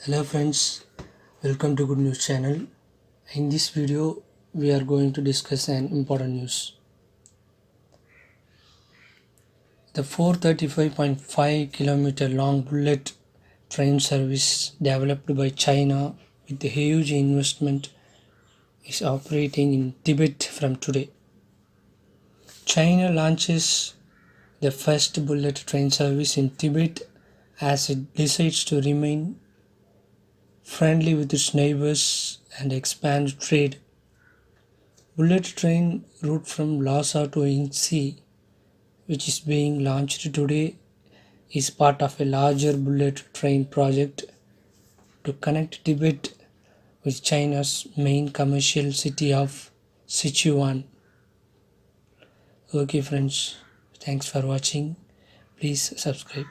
Hello friends, welcome to Good News channel. In this video, we are going to discuss an important news. The 435.5 kilometer long bullet train service developed by China with a huge investment is operating in Tibet from today. China launches the first bullet train service in Tibet as it decides to remain friendly with its neighbors and expand trade. Bullet train route from Lhasa to Inchi, which is being launched today, is part of a larger bullet train project to connect Tibet with China's main commercial city of Sichuan. Okay friends, thanks for watching. Please subscribe.